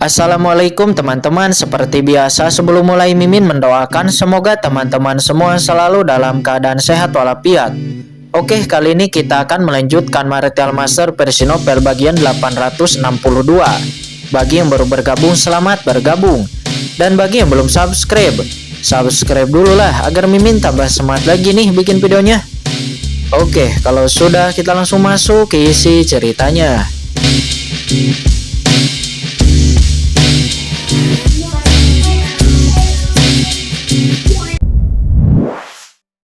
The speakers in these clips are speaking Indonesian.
Assalamualaikum teman-teman, seperti biasa sebelum mulai Mimin mendoakan semoga teman-teman semua selalu dalam keadaan sehat walafiat. Oke, kali ini kita akan melanjutkan Marital Master versi novel bagian 862. Bagi yang baru bergabung, selamat bergabung. Dan bagi yang belum subscribe dulu lah agar Mimin tambah semangat lagi nih bikin videonya. Oke, kalau sudah kita langsung masuk ke isi ceritanya.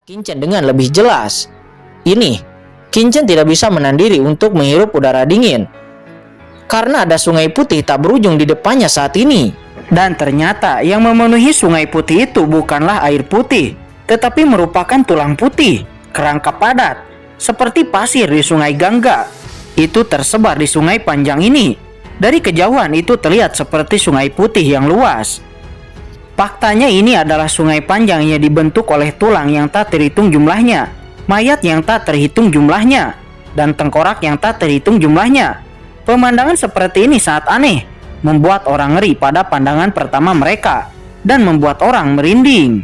Kincen dengan lebih jelas. Ini, Kincen tidak bisa menahan diri untuk menghirup udara dingin. Karena ada sungai putih tak berujung di depannya saat ini. Dan ternyata yang memenuhi sungai putih itu bukanlah air putih, tetapi merupakan tulang putih, kerangka padat, seperti pasir di sungai Gangga. Itu tersebar di sungai panjang ini. Dari kejauhan itu terlihat seperti sungai putih yang luas. Faktanya ini adalah sungai panjang yang dibentuk oleh tulang yang tak terhitung jumlahnya, mayat yang tak terhitung jumlahnya, dan tengkorak yang tak terhitung jumlahnya. Pemandangan seperti ini sangat aneh, membuat orang ngeri pada pandangan pertama mereka, dan membuat orang merinding.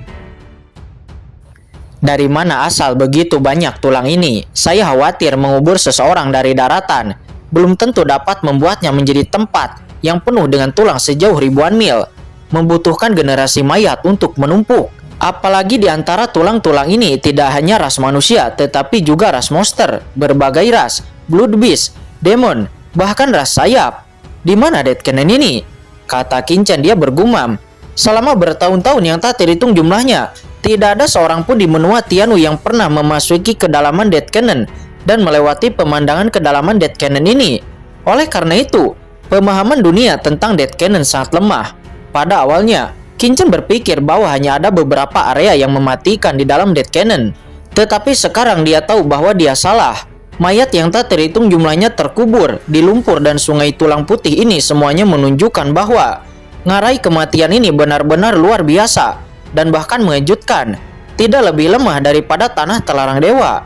Dari mana asal begitu banyak tulang ini? Saya khawatir mengubur seseorang dari daratan belum tentu dapat membuatnya menjadi tempat yang penuh dengan tulang sejauh ribuan mil. Membutuhkan generasi mayat untuk menumpuk. Apalagi di antara tulang-tulang ini tidak hanya ras manusia, tetapi juga ras monster, berbagai ras, blood beast, demon, bahkan ras sayap. Di mana Dead Cannon ini? Kata Kincen, dia bergumam. Selama bertahun-tahun yang tak terhitung jumlahnya, tidak ada seorang pun di menua Tianu yang pernah memasuki kedalaman Dead Cannon dan melewati pemandangan kedalaman Dead Cannon ini. Oleh karena itu, pemahaman dunia tentang Dead Cannon sangat lemah. Pada awalnya, Kincen berpikir bahwa hanya ada beberapa area yang mematikan di dalam Dead Cannon. Tetapi sekarang dia tahu bahwa dia salah. Mayat yang tak terhitung jumlahnya terkubur di lumpur dan sungai tulang putih ini semuanya menunjukkan bahwa ngarai kematian ini benar-benar luar biasa dan bahkan mengejutkan. Tidak lebih lemah daripada tanah telarang dewa.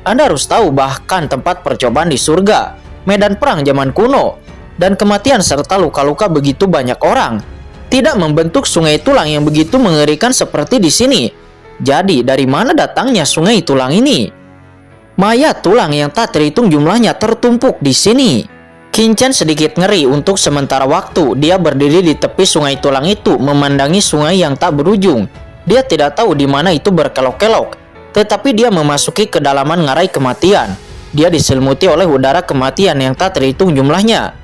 Anda harus tahu bahkan tempat percobaan di surga, medan perang zaman kuno, dan kematian serta luka-luka begitu banyak orang tidak membentuk sungai tulang yang begitu mengerikan seperti di sini. Jadi, dari mana datangnya sungai tulang ini? Mayat tulang yang tak terhitung jumlahnya tertumpuk di sini. Kincen sedikit ngeri untuk sementara waktu. Dia berdiri di tepi sungai tulang itu, memandangi sungai yang tak berujung. Dia tidak tahu di mana itu berkelok-kelok, tetapi dia memasuki kedalaman ngarai kematian. Dia diselimuti oleh udara kematian yang tak terhitung jumlahnya.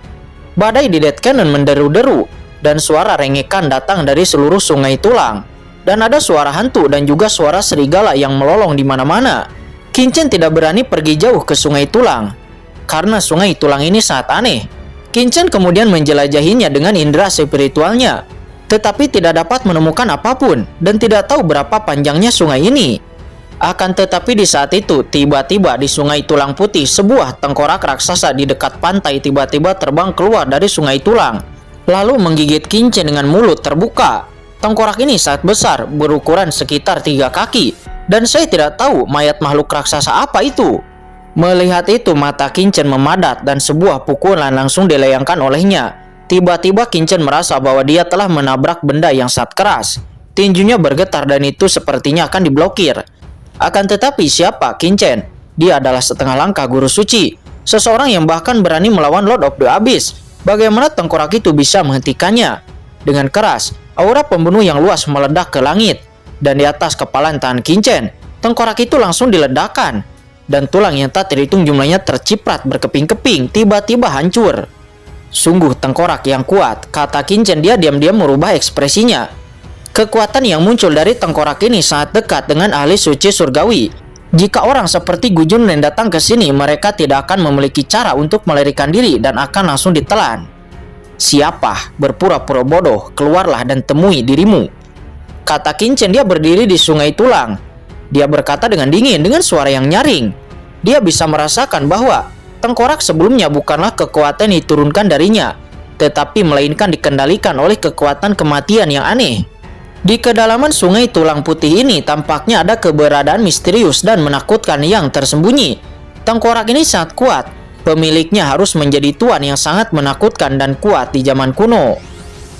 Badai di Dead Cannon menderu-deru, dan suara rengekan datang dari seluruh sungai tulang. Dan ada suara hantu dan juga suara serigala yang melolong di mana-mana. Kincen tidak berani pergi jauh ke sungai tulang, karena sungai tulang ini sangat aneh. Kincen kemudian menjelajahinya dengan indera spiritualnya, tetapi tidak dapat menemukan apapun dan tidak tahu berapa panjangnya sungai ini. Akan tetapi di saat itu, tiba-tiba di sungai tulang putih, sebuah tengkorak raksasa di dekat pantai tiba-tiba terbang keluar dari sungai tulang, lalu menggigit Kincen dengan mulut terbuka. Tengkorak ini sangat besar, berukuran sekitar 3 kaki, dan saya tidak tahu mayat makhluk raksasa apa itu. Melihat itu, mata Kincen memadat dan sebuah pukulan langsung dilayangkan olehnya. Tiba-tiba Kincen merasa bahwa dia telah menabrak benda yang sangat keras. Tinjunya bergetar dan itu sepertinya akan diblokir. Akan tetapi siapa Kincen? Dia adalah setengah langkah guru suci, seseorang yang bahkan berani melawan Lord of the Abyss. Bagaimana tengkorak itu bisa menghentikannya? Dengan keras, aura pembunuh yang luas meledak ke langit. Dan di atas kepala tangan Kincen, tengkorak itu langsung diledakkan. Dan tulang yang tak terhitung jumlahnya terciprat berkeping-keping, tiba-tiba hancur. Sungguh tengkorak yang kuat, kata Kincen. Dia diam-diam merubah ekspresinya. Kekuatan yang muncul dari tengkorak ini sangat dekat dengan ahli suci surgawi. Jika orang seperti Gu Junren datang ke sini, mereka tidak akan memiliki cara untuk melarikan diri dan akan langsung ditelan. Siapa? Berpura-pura bodoh, keluarlah dan temui dirimu. Kata Kincen. Dia berdiri di sungai tulang. Dia berkata dengan dingin, dengan suara yang nyaring. Dia bisa merasakan bahwa tengkorak sebelumnya bukanlah kekuatan yang diturunkan darinya, tetapi melainkan dikendalikan oleh kekuatan kematian yang aneh. Di kedalaman sungai tulang putih ini tampaknya ada keberadaan misterius dan menakutkan yang tersembunyi. Tengkorak ini sangat kuat. Pemiliknya harus menjadi tuan yang sangat menakutkan dan kuat di zaman kuno.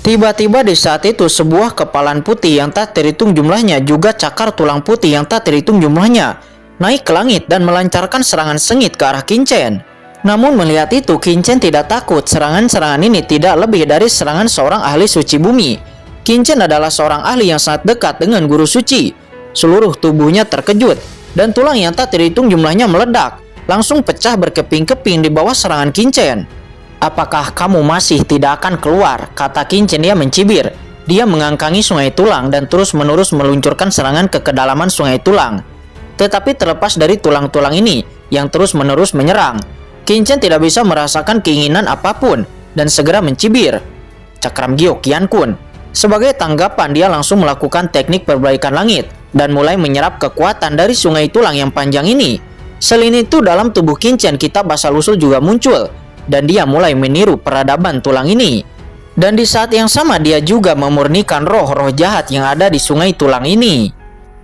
Tiba-tiba di saat itu sebuah kepalan putih yang tak terhitung jumlahnya juga cakar tulang putih yang tak terhitung jumlahnya naik ke langit dan melancarkan serangan sengit ke arah Qin-Chen. Namun melihat itu, Qin-Chen tidak takut. Serangan-serangan ini tidak lebih dari serangan seorang ahli suci bumi. Qin-Chen adalah seorang ahli yang sangat dekat dengan guru suci. Seluruh tubuhnya terkejut dan tulang yang tak terhitung jumlahnya meledak, langsung pecah berkeping-keping di bawah serangan Qin-Chen. "Apakah kamu masih tidak akan keluar?" kata Qin-Chen. Dia mencibir. Dia mengangkangi sungai tulang dan terus-menerus meluncurkan serangan ke kedalaman sungai tulang. Tetapi terlepas dari tulang-tulang ini yang terus-menerus menyerang, Qin-Chen tidak bisa merasakan keinginan apapun dan segera mencibir, "Cakram Gyo Qian Kun." Sebagai tanggapan, dia langsung melakukan teknik perbaikan langit dan mulai menyerap kekuatan dari sungai tulang yang panjang ini. Selain itu, dalam tubuh Qin-Chen kitab asal-usul juga muncul dan dia mulai meniru peradaban tulang ini. Dan di saat yang sama dia juga memurnikan roh-roh jahat yang ada di sungai tulang ini.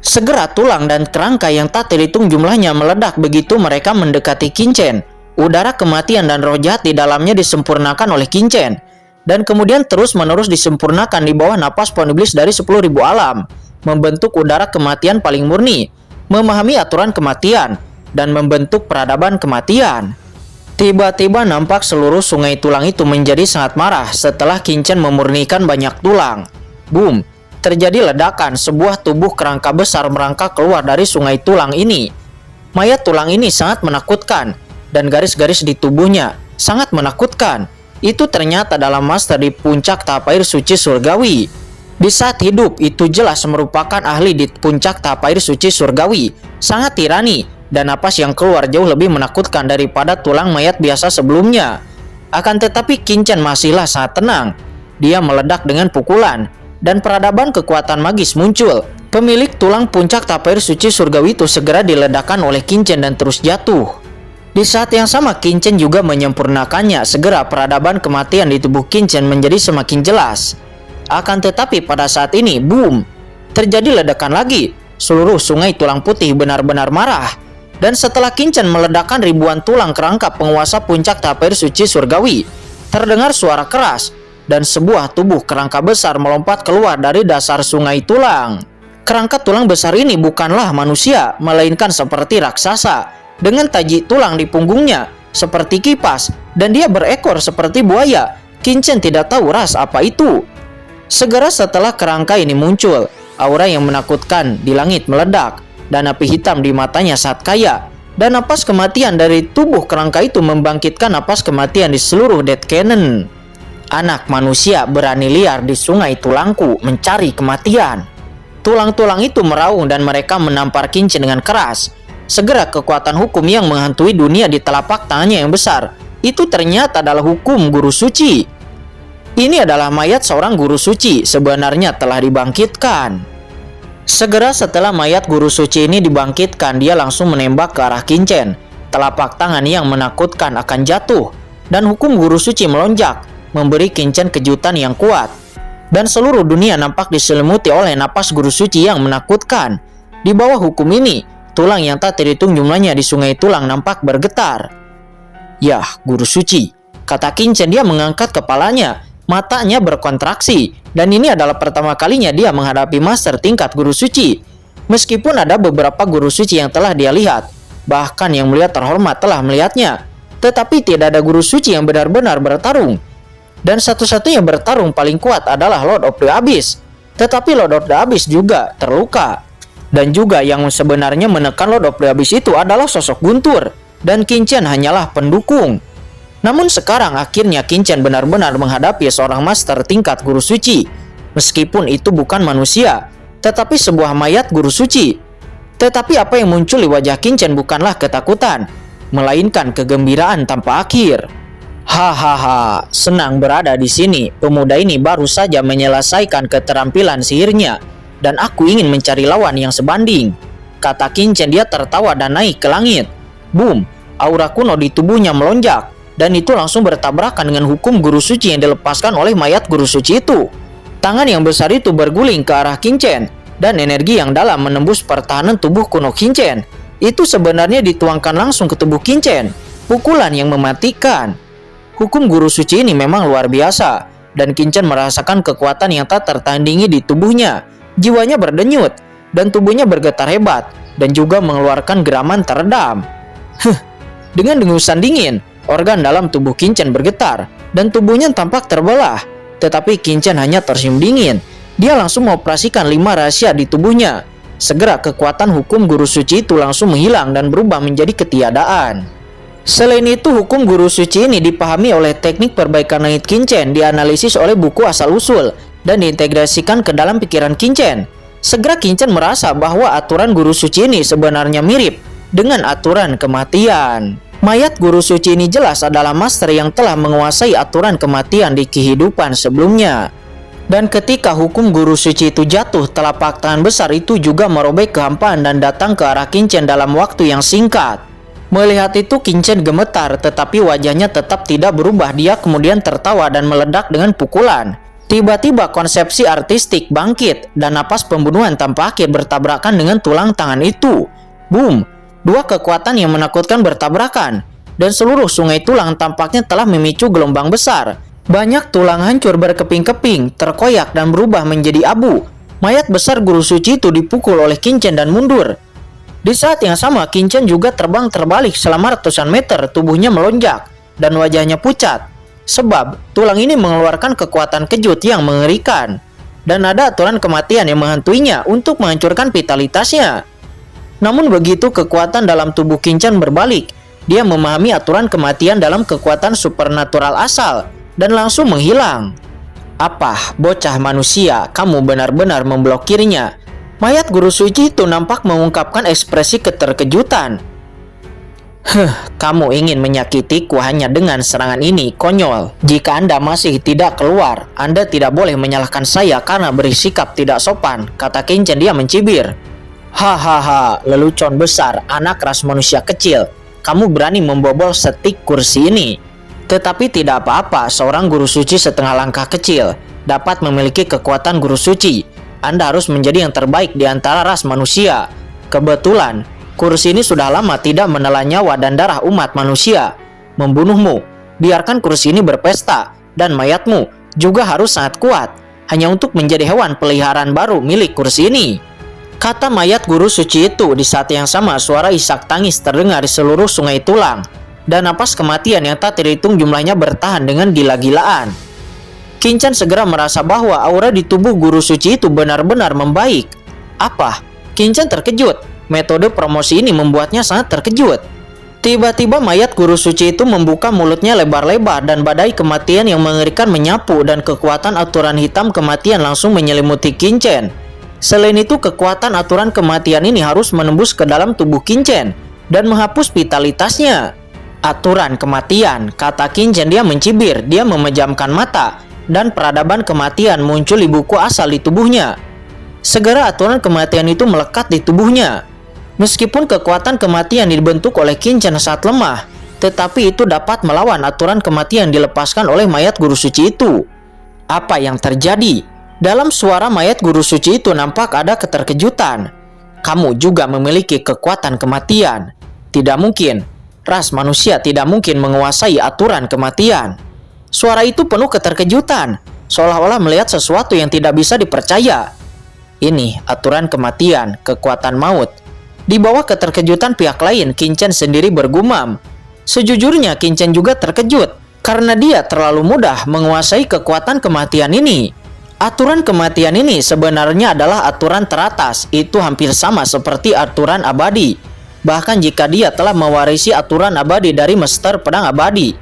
Segera tulang dan kerangka yang tak terhitung jumlahnya meledak begitu mereka mendekati Qin-Chen. Udara kematian dan roh jahat di dalamnya disempurnakan oleh Qin-Chen dan kemudian terus-menerus disempurnakan di bawah napas pohon iblis dari 10.000 alam, membentuk udara kematian paling murni, memahami aturan kematian, dan membentuk peradaban kematian. Tiba-tiba nampak seluruh sungai tulang itu menjadi sangat marah setelah Qin-Chen memurnikan banyak tulang. Boom! Terjadi ledakan, sebuah tubuh kerangka besar merangkak keluar dari sungai tulang ini. Mayat tulang ini sangat menakutkan dan garis-garis di tubuhnya sangat menakutkan. Itu ternyata dalam master di puncak tahap air suci surgawi. Di saat hidup itu jelas merupakan ahli di puncak tahap air suci surgawi, sangat tirani, dan napas yang keluar jauh lebih menakutkan daripada tulang mayat biasa sebelumnya. Akan tetapi Qin-Chen masihlah sangat tenang. Dia meledak dengan pukulan, dan peradaban kekuatan magis muncul. Pemilik tulang puncak tahap air suci surgawi itu segera diledakkan oleh Qin-Chen dan terus jatuh. Di saat yang sama Qin-Chen juga menyempurnakannya. Segera peradaban kematian di tubuh Qin-Chen menjadi semakin jelas. Akan tetapi pada saat ini, boom! Terjadi ledakan lagi. Seluruh sungai tulang putih benar-benar marah. Dan setelah Qin-Chen meledakkan ribuan tulang kerangka penguasa puncak tahap air suci surgawi, terdengar suara keras dan sebuah tubuh kerangka besar melompat keluar dari dasar sungai tulang. Kerangka tulang besar ini bukanlah manusia, melainkan seperti raksasa dengan taji tulang di punggungnya seperti kipas dan dia berekor seperti buaya. Qin-Chen tidak tahu ras apa itu. Segera setelah kerangka ini muncul, aura yang menakutkan di langit meledak dan api hitam di matanya saat kaya, dan napas kematian dari tubuh kerangka itu membangkitkan napas kematian di seluruh Dead Cannon. Anak manusia berani liar di sungai tulangku mencari kematian. Tulang-tulang itu meraung dan mereka menampar Qin-Chen dengan keras. Segera kekuatan hukum yang menghantui dunia di telapak tangannya yang besar itu ternyata adalah hukum guru suci. Ini adalah mayat seorang guru suci, sebenarnya telah dibangkitkan. Segera setelah mayat guru suci ini dibangkitkan, dia langsung menembak ke arah Qin-Chen. Telapak tangan yang menakutkan akan jatuh dan hukum guru suci melonjak, memberi Qin-Chen kejutan yang kuat. Dan seluruh dunia nampak diselimuti oleh napas guru suci yang menakutkan. Di bawah hukum ini, tulang yang tak terhitung jumlahnya di sungai tulang nampak bergetar. "Yah, guru suci," kata Qin-Chen. Dia mengangkat kepalanya, matanya berkontraksi, dan ini adalah pertama kalinya dia menghadapi master tingkat guru suci. Meskipun ada beberapa guru suci yang telah dia lihat, bahkan yang mulia terhormat telah melihatnya, tetapi tidak ada guru suci yang benar-benar bertarung. Dan satu-satunya bertarung paling kuat adalah Lord of the Abyss. Tetapi Lord of the Abyss juga terluka. Dan juga yang sebenarnya menekan Lord of the Abyss itu adalah sosok Guntur, dan Qin-Chen hanyalah pendukung. Namun sekarang akhirnya Qin-Chen benar-benar menghadapi seorang master tingkat guru suci. Meskipun itu bukan manusia, tetapi sebuah mayat guru suci. Tetapi apa yang muncul di wajah Qin-Chen bukanlah ketakutan, melainkan kegembiraan tanpa akhir. "Hahaha, senang berada di sini. Pemuda ini baru saja menyelesaikan keterampilan sihirnya, dan aku ingin mencari lawan yang sebanding," kata Qin-Chen. Dia tertawa dan naik ke langit. Boom! Aura kuno di tubuhnya melonjak, dan itu langsung bertabrakan dengan hukum guru suci yang dilepaskan oleh mayat guru suci itu. Tangan yang besar itu berguling ke arah Qin-Chen, dan energi yang dalam menembus pertahanan tubuh kuno Qin-Chen. Itu sebenarnya dituangkan langsung ke tubuh Qin-Chen. Pukulan yang mematikan. Hukum guru suci ini memang luar biasa. dan Qingchen merasakan kekuatan yang tak tertandingi di tubuhnya. Jiwanya berdenyut, dan tubuhnya bergetar hebat, dan juga mengeluarkan geraman teredam. Dengan dengusan dingin, organ dalam tubuh Qingchen bergetar, dan tubuhnya tampak terbelah. Tetapi Qingchen hanya tersenyum dingin. Dia langsung mengoperasikan 5 rahasia di tubuhnya. Segera kekuatan hukum guru suci itu langsung menghilang dan berubah menjadi ketiadaan. Selain itu, hukum guru suci ini dipahami oleh teknik perbaikan langit Qingchen, dianalisis oleh buku asal-usul, dan diintegrasikan ke dalam pikiran Qingchen. Segera Qingchen merasa bahwa aturan guru suci ini sebenarnya mirip dengan aturan kematian. Mayat guru suci ini jelas adalah master yang telah menguasai aturan kematian di kehidupan sebelumnya. Dan ketika hukum guru suci itu jatuh, telapak tangan besar itu juga merobek kehampaan dan datang ke arah Qingchen dalam waktu yang singkat. Melihat itu, Qingchen gemetar, tetapi wajahnya tetap tidak berubah. Dia kemudian tertawa dan meledak dengan pukulan. Tiba-tiba konsepsi artistik bangkit, dan napas pembunuhan tanpa akhir bertabrakan dengan tulang tangan itu. Boom! Dua kekuatan yang menakutkan bertabrakan, dan seluruh sungai tulang tampaknya telah memicu gelombang besar. Banyak tulang hancur berkeping-keping, terkoyak dan berubah menjadi abu. Mayat besar guru suci itu dipukul oleh Qingchen dan mundur. Di saat yang sama, Qingchen juga terbang terbalik selama ratusan meter, tubuhnya melonjak, dan wajahnya pucat. Sebab, tulang ini mengeluarkan kekuatan kejut yang mengerikan. Dan ada aturan kematian yang menghantuinya untuk menghancurkan vitalitasnya. Namun begitu kekuatan dalam tubuh Qingchen berbalik, dia memahami aturan kematian dalam kekuatan supernatural asal, dan langsung menghilang. Apa, bocah manusia, kamu benar-benar memblokirnya? Mayat guru suci itu nampak mengungkapkan ekspresi keterkejutan. Kamu ingin menyakitiku hanya dengan serangan ini, konyol. Jika Anda masih tidak keluar, Anda tidak boleh menyalahkan saya karena bersikap tidak sopan, kata Qingchen. Dia mencibir. Hahaha, lelucon besar, anak ras manusia kecil. Kamu berani membobol setik kursi ini. Tetapi tidak apa-apa, seorang guru suci setengah langkah kecil dapat memiliki kekuatan guru suci. Anda harus menjadi yang terbaik di antara ras manusia. Kebetulan, kursi ini sudah lama tidak menelan nyawa dan darah umat manusia. Membunuhmu, biarkan kursi ini berpesta, dan mayatmu juga harus sangat kuat, hanya untuk menjadi hewan peliharaan baru milik kursi ini. Kata mayat guru suci itu. Di saat yang sama, suara isak tangis terdengar di seluruh sungai tulang, dan napas kematian yang tak terhitung jumlahnya bertahan dengan gila-gilaan. Qingchen segera merasa bahwa aura di tubuh guru suci itu benar-benar membaik. Apa? Qingchen terkejut. Metode promosi ini membuatnya sangat terkejut. Tiba-tiba mayat guru suci itu membuka mulutnya lebar-lebar, dan badai kematian yang mengerikan menyapu, dan kekuatan aturan hitam kematian langsung menyelimuti Qingchen. Selain itu, kekuatan aturan kematian ini harus menembus ke dalam tubuh Qingchen dan menghapus vitalitasnya. Aturan kematian, kata Qingchen. Dia mencibir. Dia memejamkan mata, dan peradaban kematian muncul di buku asal di tubuhnya. Segera aturan kematian itu melekat di tubuhnya. Meskipun kekuatan kematian dibentuk oleh Qingchen saat lemah, tetapi itu dapat melawan aturan kematian dilepaskan oleh mayat guru suci itu. Apa yang terjadi? Dalam suara mayat guru suci itu nampak ada keterkejutan. Kamu juga memiliki kekuatan kematian. Tidak mungkin. Ras manusia tidak mungkin menguasai aturan kematian. Suara itu penuh keterkejutan, seolah-olah melihat sesuatu yang tidak bisa dipercaya. Ini aturan kematian, kekuatan maut. Di bawah keterkejutan pihak lain, Qingchen sendiri bergumam. Sejujurnya Qingchen juga terkejut, karena dia terlalu mudah menguasai kekuatan kematian ini. Aturan kematian ini sebenarnya adalah aturan teratas. Itu hampir sama seperti aturan abadi. Bahkan jika dia telah mewarisi aturan abadi dari Master Pedang Abadi.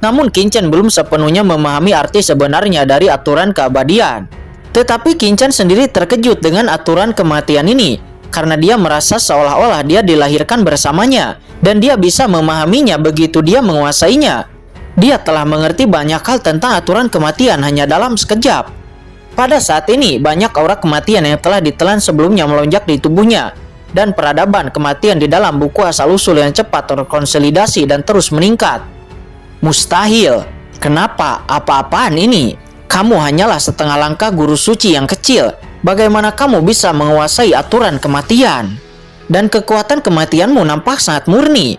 Namun Qingchen belum sepenuhnya memahami arti sebenarnya dari aturan keabadian. Tetapi Qingchen sendiri terkejut dengan aturan kematian ini, karena dia merasa seolah-olah dia dilahirkan bersamanya, dan dia bisa memahaminya begitu dia menguasainya. Dia telah mengerti banyak hal tentang aturan kematian hanya dalam sekejap. Pada saat ini, banyak aura kematian yang telah ditelan sebelumnya melonjak di tubuhnya, dan peradaban kematian di dalam buku asal-usul yang cepat terkonsolidasi dan terus meningkat. Mustahil. Kenapa? Apa-apaan ini? Kamu hanyalah setengah langkah guru suci yang kecil. Bagaimana kamu bisa menguasai aturan kematian? Dan kekuatan kematianmu nampak sangat murni.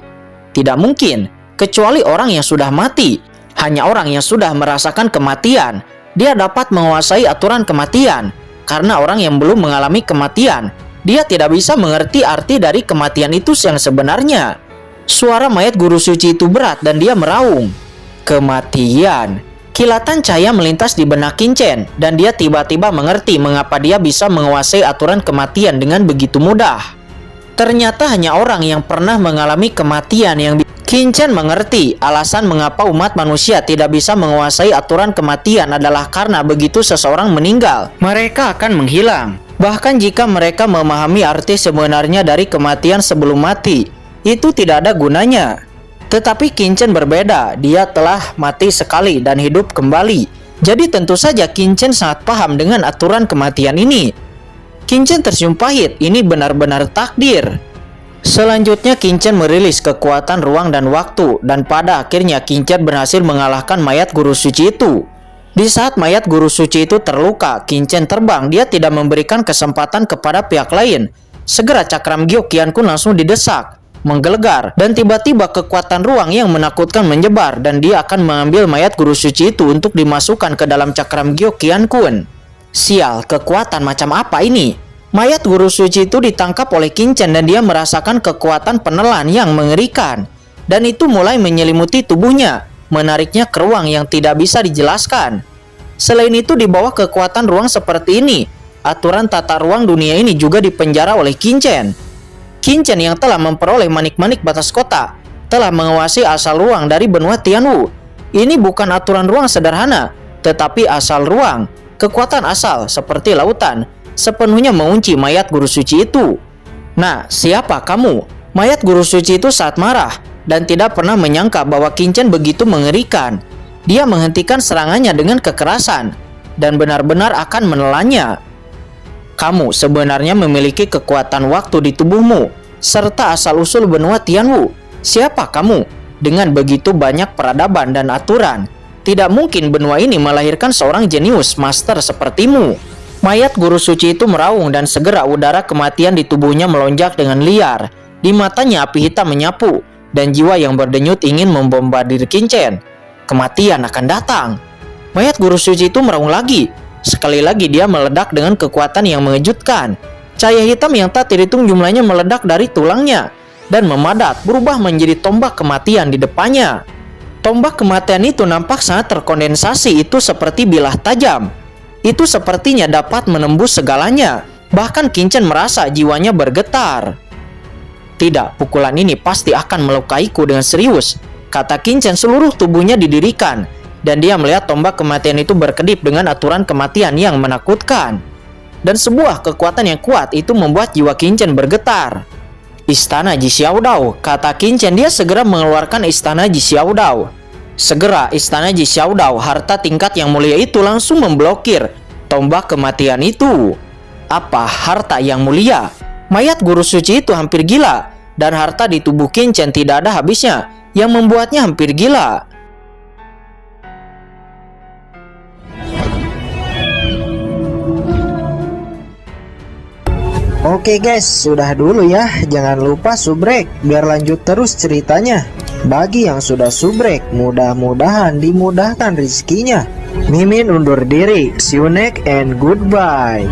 Tidak mungkin, kecuali orang yang sudah mati. Hanya orang yang sudah merasakan kematian dia dapat menguasai aturan kematian. Karena orang yang belum mengalami kematian, dia tidak bisa mengerti arti dari kematian itu yang sebenarnya. Suara mayat guru suci itu berat dan dia meraung. Kematian. Kilatan cahaya melintas di benak Qingchen dan dia tiba-tiba mengerti mengapa dia bisa menguasai aturan kematian dengan begitu mudah. Ternyata hanya orang yang pernah mengalami kematian yang Qingchen mengerti alasan mengapa umat manusia tidak bisa menguasai aturan kematian adalah karena begitu seseorang meninggal, mereka akan menghilang. Bahkan jika mereka memahami arti sebenarnya dari kematian sebelum mati, itu tidak ada gunanya. Tetapi Qingchen berbeda, dia telah mati sekali dan hidup kembali. Jadi tentu saja Qingchen sangat paham dengan aturan kematian ini. Qingchen tersium pahit, ini benar-benar takdir. Selanjutnya Qingchen merilis kekuatan ruang dan waktu, dan pada akhirnya Qingchen berhasil mengalahkan mayat guru suci itu. Di saat mayat guru suci itu terluka, Qingchen terbang, dia tidak memberikan kesempatan kepada pihak lain. Segera cakram Gyo Qiankun langsung didesak, menggelegar, dan tiba-tiba kekuatan ruang yang menakutkan menyebar, dan dia akan mengambil mayat guru suci itu untuk dimasukkan ke dalam cakram Gyo Qiankun. Sial, kekuatan macam apa ini? Mayat guru suci itu ditangkap oleh Qingchen dan dia merasakan kekuatan penelan yang mengerikan. Dan itu mulai menyelimuti tubuhnya, menariknya ke ruang yang tidak bisa dijelaskan. Selain itu di bawah kekuatan ruang seperti ini, aturan tata ruang dunia ini juga dipenjara oleh Qingchen. Qingchen yang telah memperoleh manik-manik batas kota, telah menguasai asal ruang dari benua Tianwu. Ini bukan aturan ruang sederhana, tetapi asal ruang, kekuatan asal seperti lautan, sepenuhnya mengunci mayat guru suci itu. Nah, siapa kamu? Mayat guru suci itu sangat marah dan tidak pernah menyangka bahwa Qingchen begitu mengerikan. Dia menghentikan serangannya dengan kekerasan dan benar-benar akan menelannya. Kamu sebenarnya memiliki kekuatan waktu di tubuhmu serta asal-usul benua Tianwu. Siapa kamu? Dengan begitu banyak peradaban dan aturan, tidak mungkin benua ini melahirkan seorang jenius master sepertimu. Mayat guru suci itu meraung dan segera udara kematian di tubuhnya melonjak dengan liar. Di matanya api hitam menyapu dan jiwa yang berdenyut ingin membombardir Qingchen. Kematian akan datang. Mayat guru suci itu meraung lagi. Sekali lagi dia meledak dengan kekuatan yang mengejutkan. Cahaya hitam yang tak terhitung jumlahnya meledak dari tulangnya dan memadat berubah menjadi tombak kematian di depannya. Tombak kematian itu nampak sangat terkondensasi, itu seperti bilah tajam. Itu sepertinya dapat menembus segalanya. Bahkan Qingchen merasa jiwanya bergetar. Tidak, pukulan ini pasti akan melukaiku dengan serius, kata Qingchen. Seluruh tubuhnya didirikan dan dia melihat tombak kematian itu berkedip dengan aturan kematian yang menakutkan. Dan sebuah kekuatan yang kuat itu membuat jiwa Qingchen bergetar. Istana Ji Xiaodao, kata Qingchen. Dia segera mengeluarkan istana Ji Xiaodao. Segera istana Ji Xiaodao, harta tingkat yang mulia itu langsung memblokir tombak kematian itu. Apa harta yang mulia? Mayat guru suci itu hampir gila dan harta di tubuh Qingchen tidak ada habisnya yang membuatnya hampir gila. Oke guys, sudah dulu ya. Jangan lupa subrek biar lanjut terus ceritanya. Bagi yang sudah subrek, mudah-mudahan dimudahkan rezekinya. Mimin undur diri. See you next and goodbye.